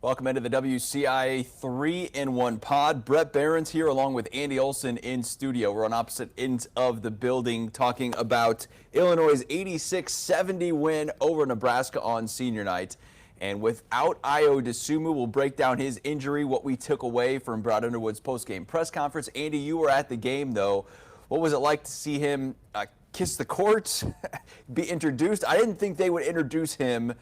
Welcome into the WCIA 3-in-1 pod. Brett Barons here along with Andy Olson in studio. We're on opposite ends of the building talking about Illinois' 86-70 win over Nebraska on senior night. And without Ayo Dosunmu, we'll break down his injury, what we took away from Brad Underwood's post-game press conference. Andy, you were at the game, though. What was it like to see him kiss the court, be introduced? I didn't think they would introduce him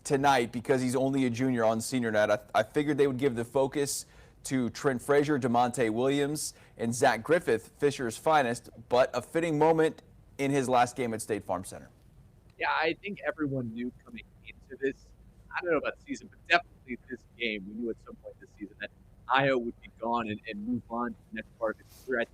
tonight because he's only a junior on senior night. I figured they would give the focus to Trent Frazier, Demonte Williams, and Zach Griffith, Fisher's finest, but a fitting moment in his last game at State Farm Center. Yeah, I think everyone knew coming into this, I don't know about the season, but definitely this game, we knew at some point this season that Ayo would be gone and move on to the next part of his career.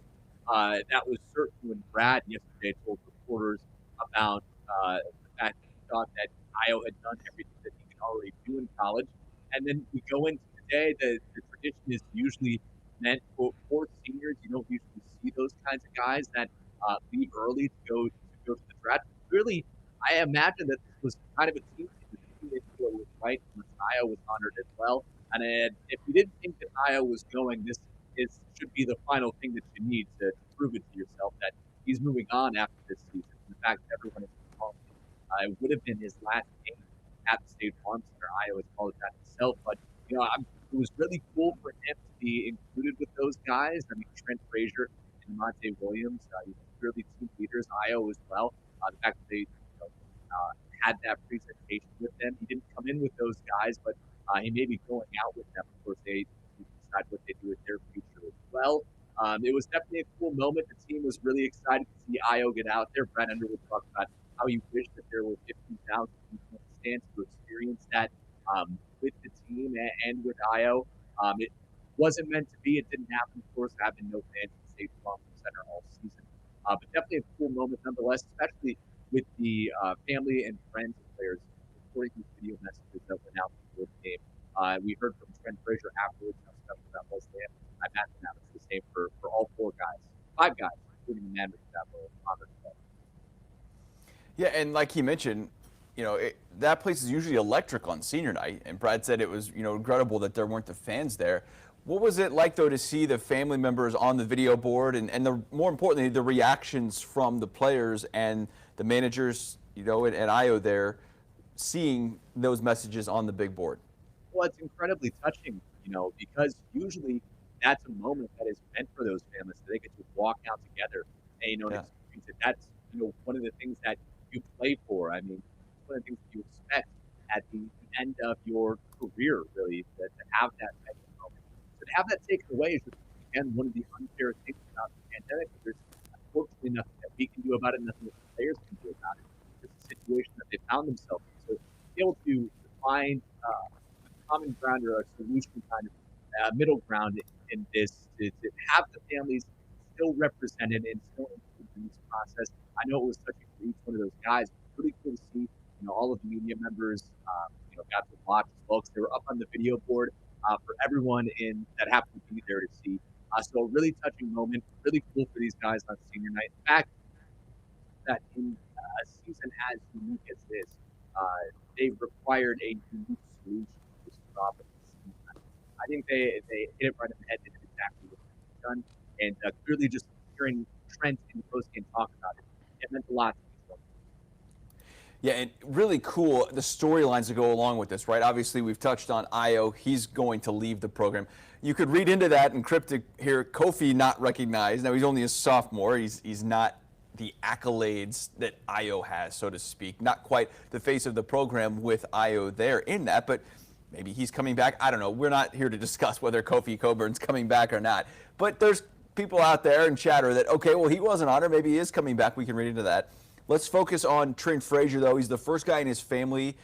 I think that was certain when Brad yesterday told reporters about the fact that he thought that Ayo had done everything that he could already do in college. And then we go into today, the tradition is usually meant for seniors. You don't usually see those kinds of guys that leave early to go to the draft. Really, I imagine that this was kind of a team that was right, and Ayo was honored as well. And if you didn't think that Ayo was going, should be the final thing that you need to prove it to yourself that he's moving on after this season. And the fact that everyone is involved. It would have been his last game at the State Farm Center. Ayo has called it that himself, but it was really cool for him to be included with those guys. I mean, Trent Frazier and Demonte Williams, really team leaders. Ayo as well. The fact that they had that presentation with them, he didn't come in with those guys, but he may be going out with them. Of course, they decide what they do with their future as well. It was definitely a cool moment. The team was really excited to see Ayo get out there. Brad Underwood talked about how he wished that there were 15,000 people in the stands to experience that with the team and with Ayo. It wasn't meant to be. It didn't happen, of course. There have been no fans at the State Farm Center all season. But definitely a cool moment nonetheless, especially with the family and friends of players reporting these video messages that went out before the game. We heard from Trent Frazier afterwards how special that was to him. I imagine that was the same for all five guys, including the man that were honored today. Yeah, and like he mentioned, that place is usually electric on senior night, and Brad said it was, regrettable that there weren't the fans there. What was it like, though, to see the family members on the video board and more importantly, the reactions from the players and the managers, and Ayo there, seeing those messages on the big board? Well, it's incredibly touching, because usually that's a moment that is meant for those families, so they get to walk out together and, experience it. That's, one of the things that you play for. I mean, one of the things that you expect at the end of your career, really, to have that type of moment. So to have that taken away is just, again, one of the unfair things about the pandemic. There's unfortunately nothing that we can do about it, nothing that the players can do about it. It's a situation that they found themselves in. So to be able to find a common ground or a solution kind of middle ground in this, to have the families still represented and still included in this process. I know it was such a for each one of those guys. Pretty cool to see, all of the media members, got to watch as well because they were up on the video board for everyone that happened to be there to see. So a really touching moment, really cool for these guys on senior night. In fact, that in a season as unique as this, they required a unique solution to this problem. I think they hit it right in the head. They did exactly what they've done, and clearly just hearing Trent in the postgame talk about it, it meant a lot to me. Yeah, and really cool, the storylines that go along with this, right? Obviously, we've touched on Ayo. He's going to leave the program. You could read into that in cryptic here, Kofi not recognized. Now, he's only a sophomore. He's not the accolades that Ayo has, so to speak. Not quite the face of the program with Ayo there in that, but maybe he's coming back. I don't know. We're not here to discuss whether Kofi Coburn's coming back or not. But there's people out there and chatter that, okay, well, he wasn't honored. Maybe he is coming back. We can read into that. Let's focus on Trent Frazier, though. He's the first guy in his family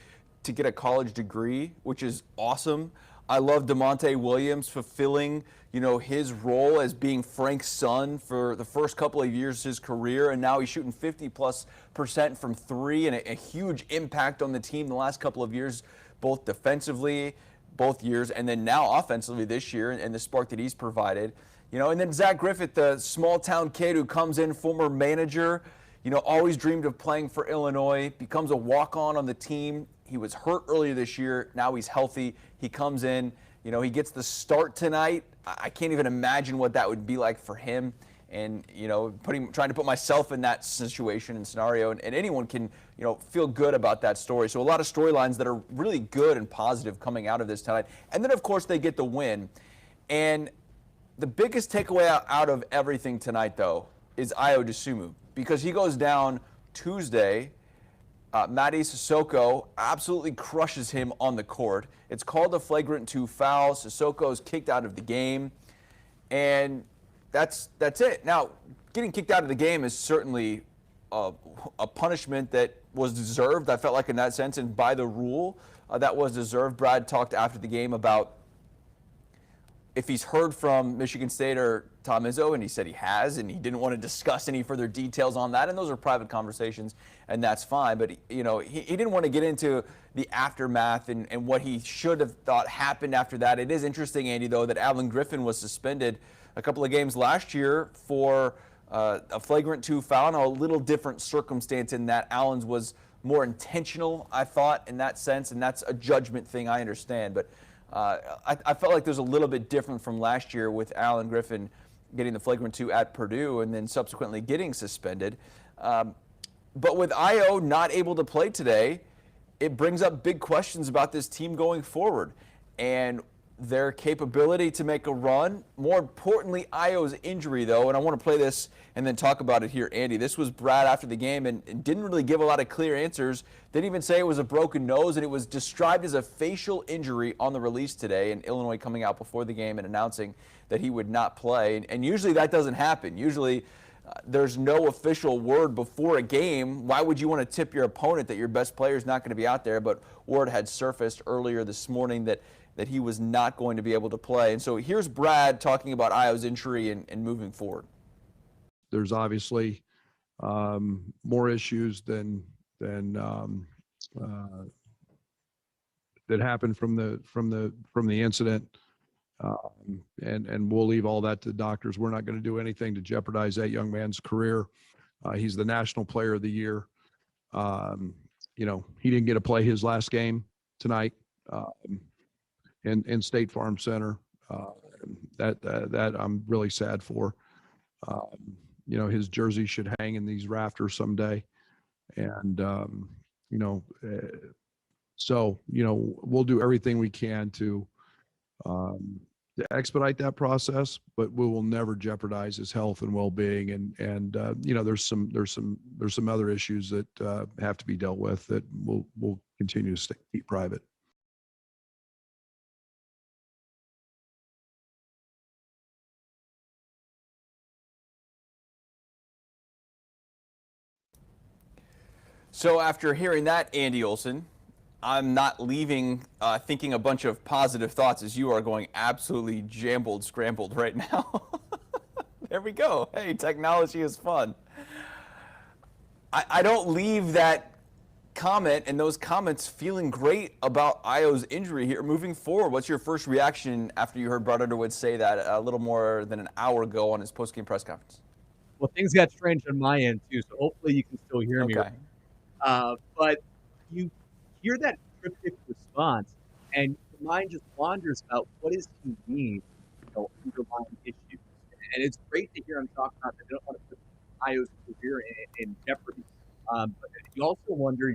to get a college degree, which is awesome. I love Demonte Williams fulfilling, his role as being Frank's son for the first couple of years of his career, and now he's shooting 50+% from three and a huge impact on the team the last couple of years, both defensively, both years, and then now offensively this year, and the spark that he's provided. And then Zach Griffith, the small-town kid who comes in, former manager, always dreamed of playing for Illinois, becomes a walk-on on the team. He was hurt earlier this year. Now he's healthy. He comes in, he gets the start tonight. I can't even imagine what that would be like for him. And, trying to put myself in that situation and scenario, and anyone can, feel good about that story. So a lot of storylines that are really good and positive coming out of this tonight. And then, of course, they get the win. And the biggest takeaway out of everything tonight, though, is Ayo Dosunmu, because he goes down Tuesday. Mady Sissoko absolutely crushes him on the court. It's called a flagrant 2 foul. Sissoko is kicked out of the game. And that's it. Now, getting kicked out of the game is certainly a punishment that was deserved. I felt like in that sense, and by the rule, that was deserved. Brad talked after the game about if he's heard from Michigan State or Tom Izzo, and he said he has, and he didn't want to discuss any further details on that, and those are private conversations, and that's fine. But, he didn't want to get into the aftermath and what he should have thought happened after that. It is interesting, Andy, though, that Alan Griffin was suspended a couple of games last year for a flagrant 2 foul, and a little different circumstance in that Allen's was more intentional, I thought, in that sense, and that's a judgment thing, I understand. But I felt like there's a little bit different from last year with Alan Griffin getting the flagrant 2 at Purdue and then subsequently getting suspended. But with Ayo not able to play today, it brings up big questions about this team going forward and their capability to make a run. More importantly, Ayo's injury, though, and I want to play this and then talk about it here, Andy. This was Brad after the game and didn't really give a lot of clear answers. Didn't even say it was a broken nose, and it was described as a facial injury on the release today, and Illinois coming out before the game and announcing that he would not play. And usually that doesn't happen. Usually there's no official word before a game. Why would you want to tip your opponent that your best player is not going to be out there? But word had surfaced earlier this morning that he was not going to be able to play. And so here's Brad talking about Ayo's injury and moving forward. There's obviously more issues than that happened from the incident, and we'll leave all that to the doctors. We're not going to do anything to jeopardize that young man's career. He's the National Player of the Year. He didn't get to play his last game tonight. In State Farm Center, that I'm really sad for. His jersey should hang in these rafters someday, and we'll do everything we can to expedite that process, but we will never jeopardize his health and well-being. And there's some other issues that have to be dealt with that we'll continue to keep private. So after hearing that, Andy Olson, I'm not leaving thinking a bunch of positive thoughts as you are going absolutely jambled, scrambled right now. There we go. Hey, technology is fun. I don't leave that comment and those comments feeling great about Ayo's injury here moving forward. What's your first reaction after you heard Brad Underwood say that a little more than an hour ago on his post-game press conference? Well, things got strange on my end, too, so hopefully you can still hear me. Okay. But you hear that cryptic response, and your mind just wanders about what does he mean, underlying issues. And it's great to hear him talk about that they don't want to put Ayo's career in jeopardy. But you also wonder,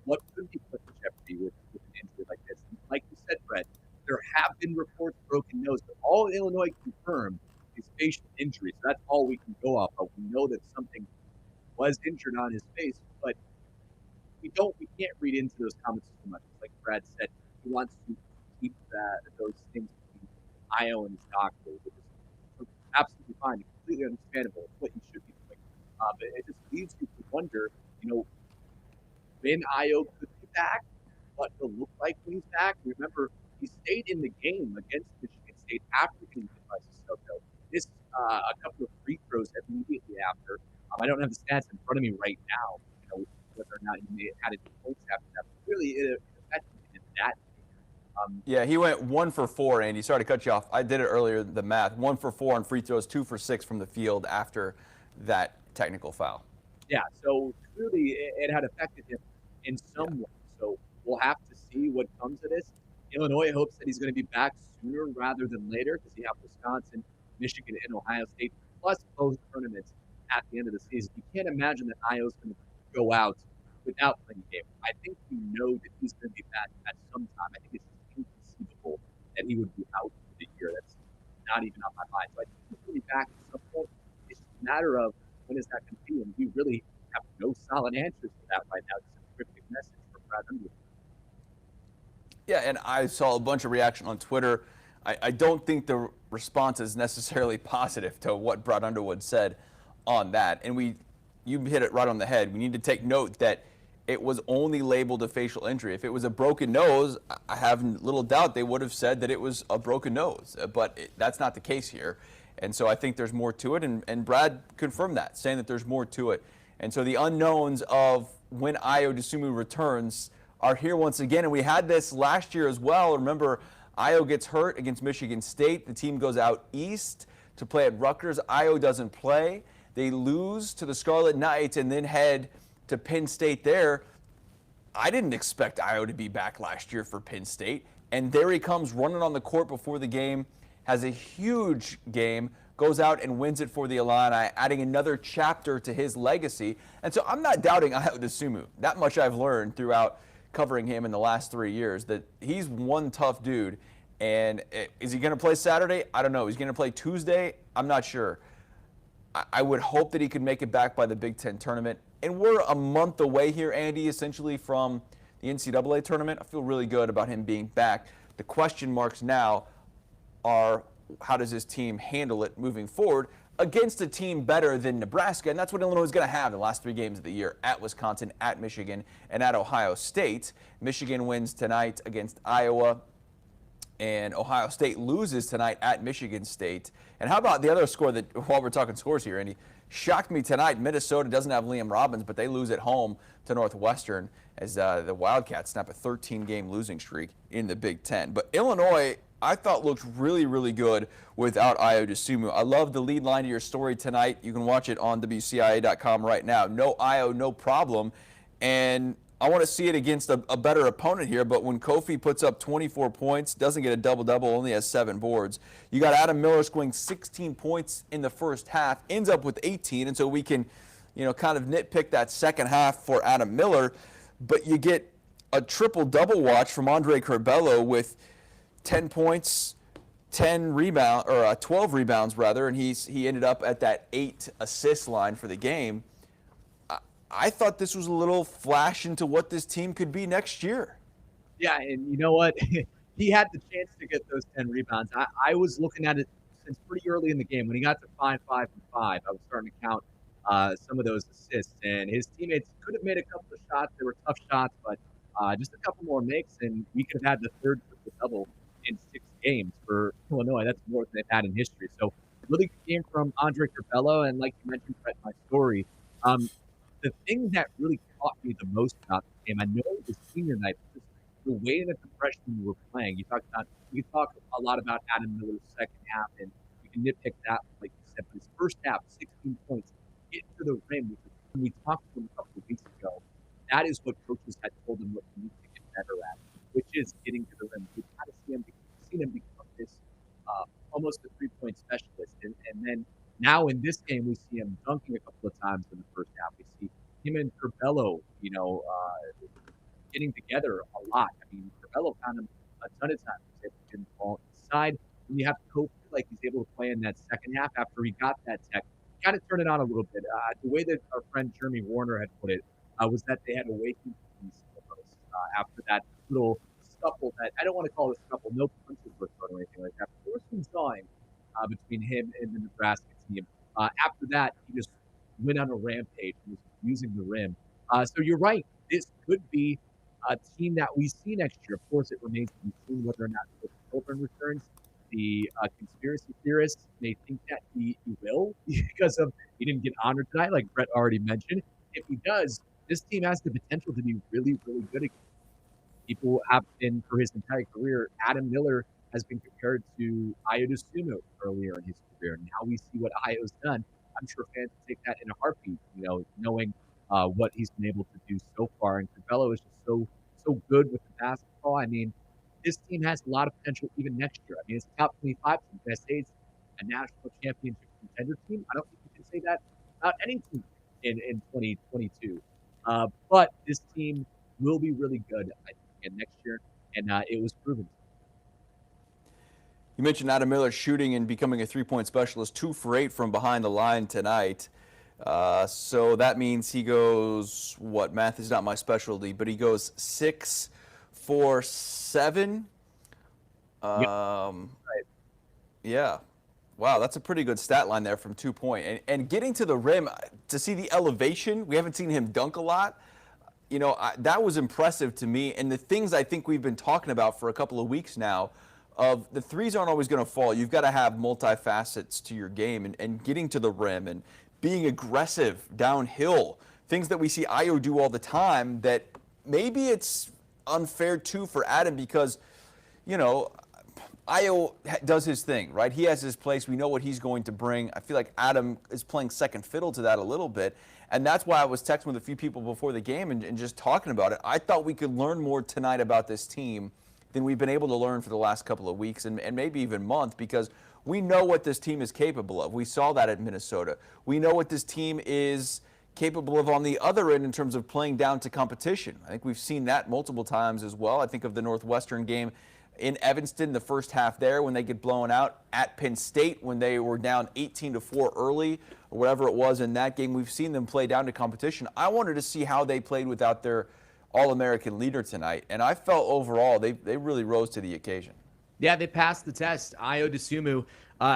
what could be put in jeopardy with an injury like this. And like you said, Brett, there have been reports of broken nose, but all Illinois confirmed is facial injury. So that's all we can go off of. We know that something was injured on his face, but we can't read into those comments too much. Like Brad said, he wants to keep those things between Ayo and his doctor, which is absolutely fine, completely understandable. It's what you should be doing. But it just leaves you to wonder, when Ayo could be back, what he'll look like when he's back. Remember, he stayed in the game against Michigan State after getting hit by Sissoko. Missed a couple of free throws immediately after. I don't have the stats in front of me right now, whether or not he may have had any points after that. But really, it affected him in that game. Yeah, he went 1 for 4, Andy. Sorry to cut you off. I did it earlier, the math. 1 for 4 on free throws, 2 for 6 from the field after that technical foul. Yeah, so clearly it had affected him in Yeah. some way. So we'll have to see what comes of this. Illinois hopes that he's going to be back sooner rather than later because you have Wisconsin, Michigan, and Ohio State, plus both tournaments at the end of the season. You can't imagine that Io's going to go out without playing a game. I think we know that he's going to be back at some time. I think it's inconceivable that he would be out for the year. That's not even on my mind. So I think he's going to be back at some point. It's just a matter of when is that going to be? And we really have no solid answers to that right now. It's a cryptic message from Brad Underwood. Yeah, and I saw a bunch of reaction on Twitter. I don't think the response is necessarily positive to what Brad Underwood said on that. And you hit it right on the head. We need to take note that it was only labeled a facial injury. If it was a broken nose, I have little doubt they would have said that it was a broken nose. But that's not the case here. And so I think there's more to it. And Brad confirmed that, saying that there's more to it. And so the unknowns of when Ayo Dosunmu returns are here once again. And we had this last year as well. Remember, Ayo gets hurt against Michigan State. The team goes out east to play at Rutgers. Ayo doesn't play. They lose to the Scarlet Knights and then head to Penn State there. I didn't expect Ayo to be back last year for Penn State. And there he comes running on the court before the game, has a huge game, goes out and wins it for the Illini, adding another chapter to his legacy. And so I'm not doubting Ayo Dosunmu. That much I've learned throughout covering him in the last 3 years, that he's one tough dude. And is he going to play Saturday? I don't know. He's going to play Tuesday? I'm not sure. I would hope that he could make it back by the Big Ten tournament. And we're a month away here, Andy, essentially from the NCAA tournament. I feel really good about him being back. The question marks now are, how does his team handle it moving forward against a team better than Nebraska? And that's what Illinois is going to have the last 3 games of the year, at Wisconsin, at Michigan, and at Ohio State. Michigan wins tonight against Iowa, and Ohio State loses tonight at Michigan State. And how about the other score that, while we're talking scores here, Andy, shocked me tonight. Minnesota doesn't have Liam Robbins, but they lose at home to Northwestern as the Wildcats snap a 13-game losing streak in the Big Ten. But Illinois, I thought, looked really, really good without Ayo Dosunmu. I love the lead line to your story tonight. You can watch it on WCIA.com right now. No Ayo, no problem. And I want to see it against a better opponent here, but when Kofi puts up 24 points, doesn't get a double-double, only has 7 boards. You got Adam Miller scoring 16 points in the first half, ends up with 18, and so we can, kind of nitpick that second half for Adam Miller, but you get a triple-double watch from Andre Curbelo with 10 points, 12 rebounds rather, and he ended up at that 8 assist line for the game. I thought this was a little flash into what this team could be next year. Yeah, and you know what? He had the chance to get those 10 rebounds. I was looking at it since pretty early in the game. When he got to 5, 5, and 5, I was starting to count some of those assists. And his teammates could have made a couple of shots. They were tough shots, but just a couple more makes, and we could have had the third triple-double in 6 games for Illinois. That's more than they've had in history. So really good game from Andre Curbelo, and like you mentioned, Brett, my story, the thing that really caught me the most about the game, I know it was senior night, but the way that the freshmen were playing. We can talk a lot about Adam Miller's second half, and we can nitpick that, like you said, but his first half, 16 points, get to the rim, which is when we talked to him a couple of weeks ago. That is what coaches had told him what he needs to get better at, which is getting to the rim. We've kind of seen him become this almost a three-point specialist. And then now in this game, we see him dunking a couple of times in the first half. We see him and Curbelo, getting together a lot. I mean, Curbelo found him a ton of times. He was able to get the ball inside. And you have to hope like he's able to play in that second half after he got that tech. Kind of turn it on a little bit. The way that our friend Jeremy Warner had put it was that they had awakened after that little scuffle that I don't want to call it a scuffle, no punches were thrown or anything like that. But there was some jawing between him and the Nebraska team. After that, he just went on a rampage and was using the rim. So you're right. This could be a team that we see next year. Of course, it remains to be seen whether or not Children returns. The conspiracy theorists may think that he will because he didn't get honored tonight, like Brett already mentioned. If he does, this team has the potential to be really, really good again. People have been, for his entire career, Adam Miller has been compared to Ayo Dosunmu earlier in his career. Now we see what Ayo's done. I'm sure fans take that in a heartbeat, knowing what he's been able to do so far. And Cabello is just so good with the basketball. I mean, this team has a lot of potential even next year. I mean, it's a top 25 team. Can I say it's a national championship contender team? I don't think you can say that about any team in 2022. But this team will be really good, I think, again next year, and it was proven. You mentioned Adam Miller shooting and becoming a three-point specialist, 2 for 8 from behind the line tonight. So that means he goes, what, math is not my specialty, but he goes 6 for 7. Right. Yeah. Wow, that's a pretty good stat line there from 2-point. And getting to the rim, to see the elevation, we haven't seen him dunk a lot. That was impressive to me. And the things I think we've been talking about for a couple of weeks now, of the threes aren't always going to fall. You've got to have multifacets to your game, and getting to the rim and being aggressive downhill, things that we see Ayo do all the time that maybe it's unfair too for Adam because, Ayo does his thing, right? He has his place. We know what he's going to bring. I feel like Adam is playing second fiddle to that a little bit. And that's why I was texting with a few people before the game and just talking about it. I thought we could learn more tonight about this team than we've been able to learn for the last couple of weeks and maybe even month, because we know what this team is capable of. We saw that at Minnesota. We know what this team is capable of on the other end in terms of playing down to competition. I think we've seen that multiple times as well. I think of the Northwestern game in Evanston, the first half there when they get blown out, at Penn State when they were down 18-4 early or whatever it was in that game. We've seen them play down to competition. I wanted to see how they played without their All-American leader tonight, and I felt overall they really rose to the occasion. Yeah, they passed the test. Ayo Dosunmu,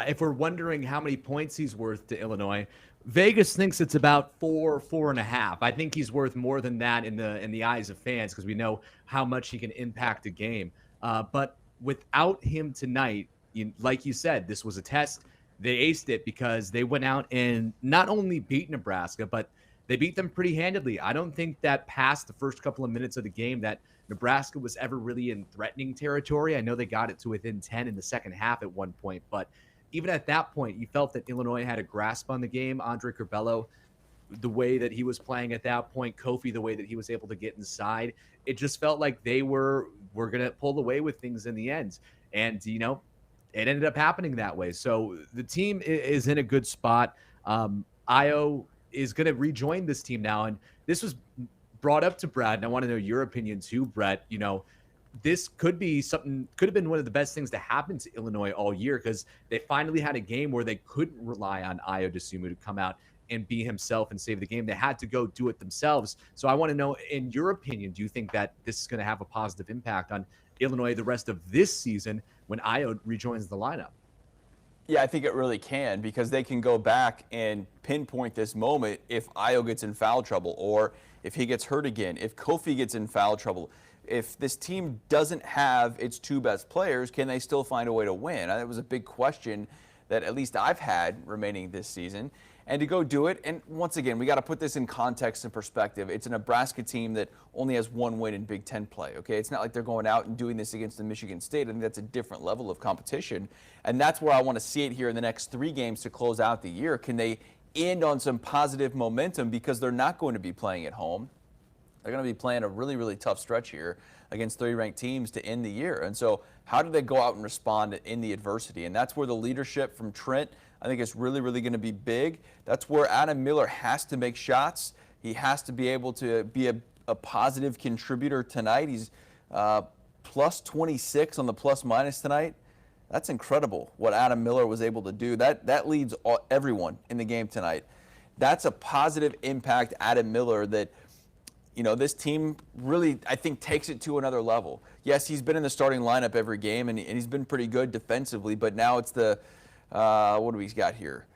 if we're wondering how many points he's worth to Illinois, Vegas thinks it's about 4.5. I think he's worth more than that in the eyes of fans because we know how much he can impact a game. But without him tonight, like you said, this was a test. They aced it because they went out and not only beat Nebraska, but they beat them pretty handedly. I don't think that past the first couple of minutes of the game that Nebraska was ever really in threatening territory. I know they got it to within 10 in the second half at one point, but even at that point, you felt that Illinois had a grasp on the game. Andre Curbelo, the way that he was playing at that point, Kofi, the way that he was able to get inside, it just felt like they were going to pull away with things in the end. And, it ended up happening that way. So the team is in a good spot. Ayo is going to rejoin this team now. And this was brought up to Brad, and I want to know your opinion too, Brett. This could have been one of the best things to happen to Illinois all year because they finally had a game where they couldn't rely on Ayo Dosunmu to come out and be himself and save the game. They had to go do it themselves. So I want to know, in your opinion, do you think that this is going to have a positive impact on Illinois the rest of this season when Ayo rejoins the lineup? Yeah, I think it really can, because they can go back and pinpoint this moment if Ayo gets in foul trouble or if he gets hurt again, if Kofi gets in foul trouble. If this team doesn't have its 2 best players, can they still find a way to win? That was a big question that at least I've had remaining this season. And to go do it, and once again, we got to put this in context and perspective. It's a Nebraska team that only has 1 win in Big Ten play, okay? It's not like they're going out and doing this against the Michigan State. I think that's a different level of competition. And that's where I want to see it here in the next 3 games to close out the year. Can they end on some positive momentum, because they're not going to be playing at home? They're going to be playing a really, really tough stretch here against 3 ranked teams to end the year. And so how do they go out and respond in the adversity? And that's where the leadership from Trent, I think, is really, really going to be big. That's where Adam Miller has to make shots. He has to be able to be a positive contributor tonight. He's plus 26 on the plus minus tonight. That's incredible what Adam Miller was able to do. That leads everyone in the game tonight. That's a positive impact Adam Miller that, this team really, I think, takes it to another level. Yes, he's been in the starting lineup every game, and he's been pretty good defensively, but now it's the, what do we got here?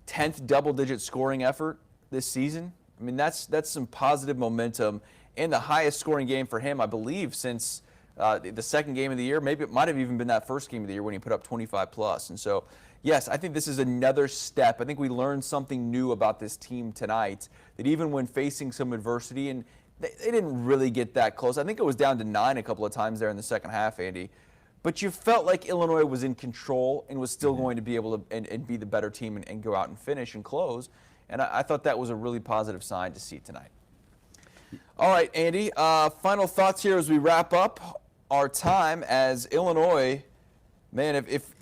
10th double-digit scoring effort this season. I mean, that's some positive momentum, and the highest scoring game for him, I believe, since the second game of the year. Maybe it might have even been that first game of the year when he put up 25 plus. And so, yes, I think this is another step. I think we learned something new about this team tonight, that even when facing some adversity, and they didn't really get that close. I think it was down to 9 a couple of times there in the second half, Andy. but you felt like Illinois was in control and was still going to be able to and be the better team and go out and finish and close. And I thought that was a really positive sign to see tonight. All right, Andy, final thoughts here as we wrap up our time as Illinois. Man, if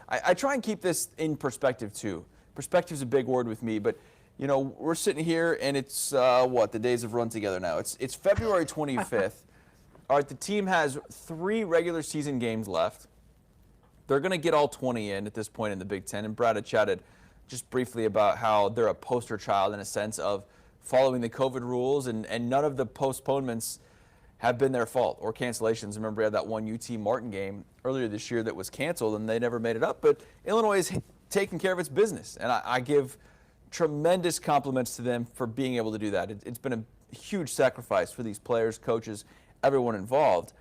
I try and keep this in perspective too. Perspective's a big word with me, but you know, we're sitting here and it's the days have run together now. It's February 25th. All right, the team has 3 regular season games left. They're going to get all 20 in at this point in the Big Ten. And Brad had chatted just briefly about how they're a poster child in a sense of following the COVID rules, and none of the postponements have been their fault or cancellations. Remember, we had that one UT Martin game earlier this year that was canceled, and they never made it up. But Illinois is taking care of its business, and I give tremendous compliments to them for being able to do that. It's been a huge sacrifice for these players, coaches, everyone involved.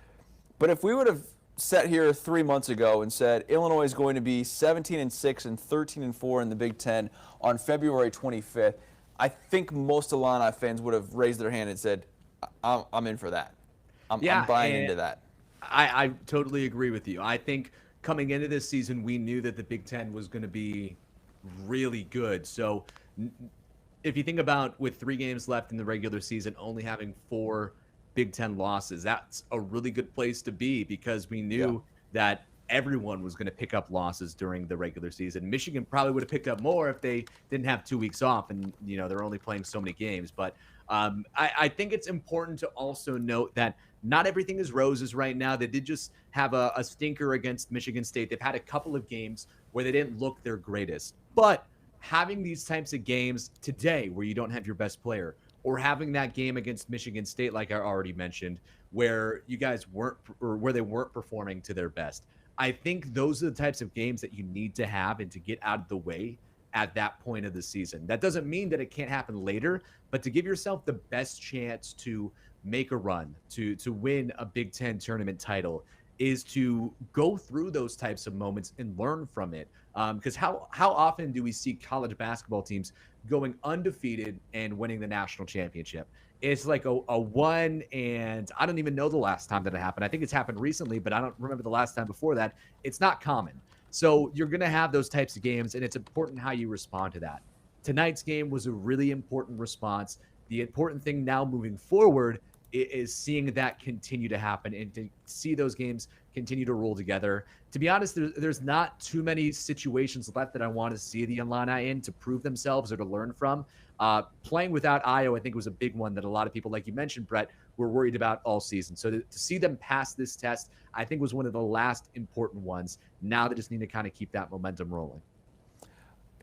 But if we would have sat here 3 months ago and said Illinois is going to be 17-6 and 13-4 in the Big Ten on February 25th, I think most Illini fans would have raised their hand and said, I'm in for that. I'm buying into that. I totally agree with you. I think coming into this season, we knew that the Big Ten was going to be really good. So if you think about with 3 games left in the regular season, only having 4 Big Ten losses, that's a really good place to be, because we knew that everyone was going to pick up losses during the regular season. Michigan probably would have picked up more if they didn't have 2 weeks off, and you know, they're only playing so many games. But I think it's important to also note that not everything is roses right now. They did just have a stinker against Michigan State. They've had a couple of games where they didn't look their greatest. But having these types of games today where you don't have your best player, or having that game against Michigan State, like I already mentioned, where you guys weren't, or where they weren't performing to their best, I think those are the types of games that you need to have and to get out of the way at that point of the season. That doesn't mean that it can't happen later, but to give yourself the best chance to make a run, to win a Big Ten tournament title, is to go through those types of moments and learn from it. Because how often do we see college basketball teams going undefeated and winning the national championship? It's like a one, and I don't even know the last time that it happened. I think it's happened recently, but I don't remember the last time before that. It's not common. So you're going to have those types of games, and it's important how you respond to that. Tonight's game was a really important response. The important thing now moving forward is seeing that continue to happen and to see those games continue to roll together. To be honest, there's not too many situations left that I want to see the Illini in to prove themselves or to learn from. Playing without Io, I think, was a big one that a lot of people, like you mentioned, Brett, were worried about all season. So to see them pass this test, I think, was one of the last important ones. Now they just need to kind of keep that momentum rolling.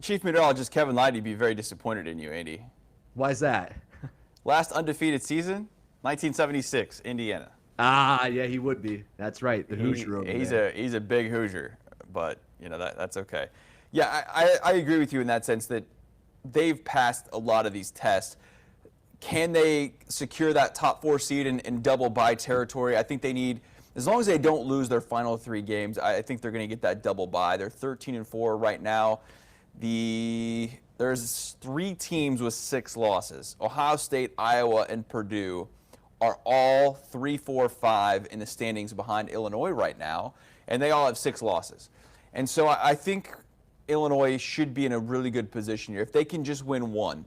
Chief Meteorologist Kevin Leidy would be very disappointed in you, Andy. Why is that? Last undefeated season, 1976, Indiana. Ah, yeah, he would be. That's right. The Hoosier over there. He's a big Hoosier, but you know that's okay. Yeah, I agree with you in that sense that they've passed a lot of these tests. Can they secure that top 4 seed in double bye territory? I think they need, as long as they don't lose their final 3 games, I think they're going to get that double bye. They're 13-4 right now. There's 3 teams with 6 losses. Ohio State, Iowa, and Purdue are all 3, 4, 5 in the standings behind Illinois right now, and they all have 6 losses. And so I think Illinois should be in a really good position here. If they can just win 1,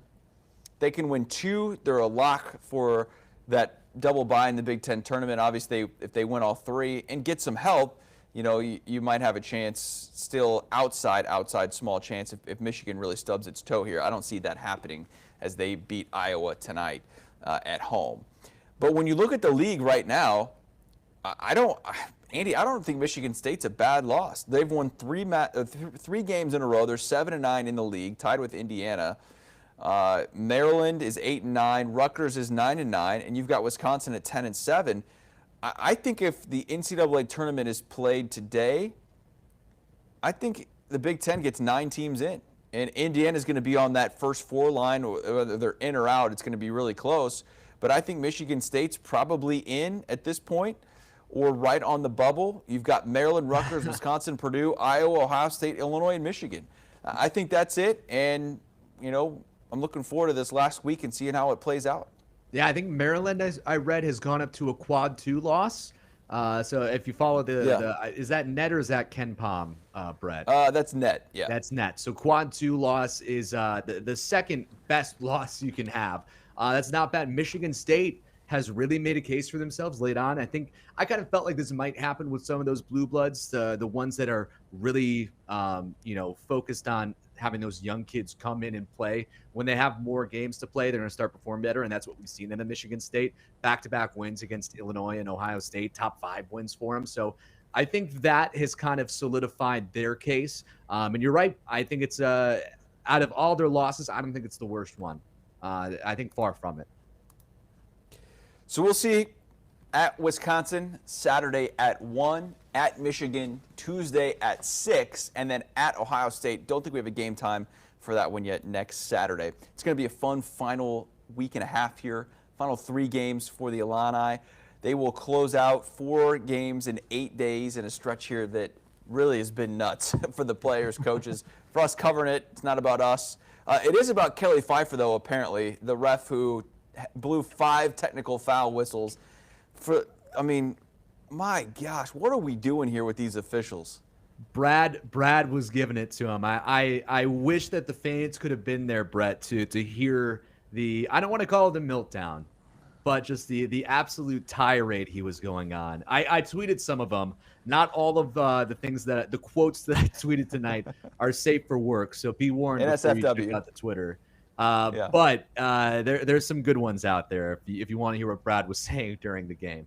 they can win 2, they're a lock for that double bye in the Big Ten tournament. Obviously, if they win all 3 and get some help, you know, you might have a chance, still outside small chance if Michigan really stubs its toe here. I don't see that happening as they beat Iowa tonight at home. But when you look at the league right now, Andy, I don't think Michigan State's a bad loss. They've won 3 games in a row. They're 7-9 in the league, tied with Indiana. Maryland is 8-9. Rutgers is 9-9, and you've got Wisconsin at 10-7. I think if the NCAA tournament is played today, I think the Big Ten gets 9 teams in. And Indiana's going to be on that first 4 line, whether they're in or out. It's going to be really close. But I think Michigan State's probably in at this point or right on the bubble. You've got Maryland, Rutgers, Wisconsin, Purdue, Iowa, Ohio State, Illinois, and Michigan. I think that's it. And, you know, I'm looking forward to this last week and seeing how it plays out. Yeah, I think Maryland, as I read, has gone up to a quad 2 loss. So if you follow Yeah. is that net or is that Ken Palm, Brett? That's net. Yeah. That's net. So quad 2 loss is the second best loss you can have. That's not bad. Michigan State has really made a case for themselves late on. I think I kind of felt like this might happen with some of those blue bloods, the ones that are really focused on having those young kids come in and play. When they have more games to play, they're going to start performing better, and that's what we've seen in the Michigan State back-to-back wins against Illinois and Ohio State, top 5 wins for them. So I think that has kind of solidified their case. And you're right. I think it's out of all their losses, I don't think it's the worst one. I think far from it. So we'll see at Wisconsin Saturday at 1, at Michigan Tuesday at 6, and then at Ohio State. Don't think we have a game time for that one yet next Saturday. It's going to be a fun final week and a half here. Final 3 games for the Illini. They will close out 4 games in 8 days in a stretch here that really has been nuts for the players, coaches. For us covering it, it's not about us. It is about Kelly Pfeiffer, though, apparently, the ref who blew 5 technical foul whistles. My gosh, what are we doing here with these officials? Brad was giving it to him. I wish that the fans could have been there, Brett, to hear I don't want to call it the meltdown, but just the absolute tirade he was going on. I tweeted some of them. Not all of the quotes that I tweeted tonight are safe for work, so be warned before you check out the Twitter. Yeah. But there's some good ones out there if you want to hear what Brad was saying during the game.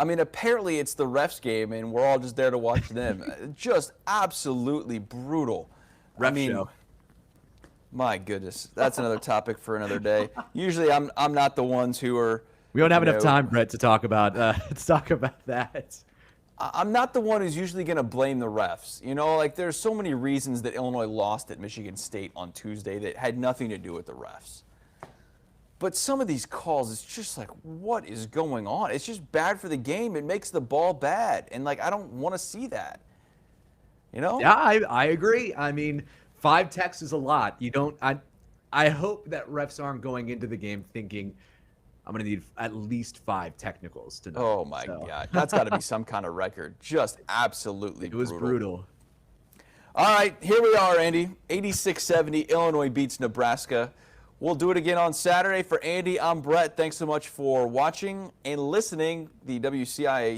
Apparently it's the refs' game, and we're all just there to watch them. Just absolutely brutal. Ref show. My goodness, that's another topic for another day. Usually, I'm not the ones who are. We don't have enough time, Brett, to talk about that. I'm not the one who's usually going to blame the refs. There's so many reasons that Illinois lost at Michigan State on Tuesday that had nothing to do with the refs. But some of these calls, it's just like, what is going on? It's just bad for the game. It makes the ball bad. And, I don't want to see that. Yeah, I agree. 5 techs is a lot. I hope that refs aren't going into the game thinking, I'm going to need at least 5 technicals tonight. Oh, my God. That's got to be some kind of record. Just absolutely brutal. It was brutal. All right, here we are, Andy. 86-70, Illinois beats Nebraska. We'll do it again on Saturday. For Andy, I'm Brett. Thanks so much for watching and listening. The WCIA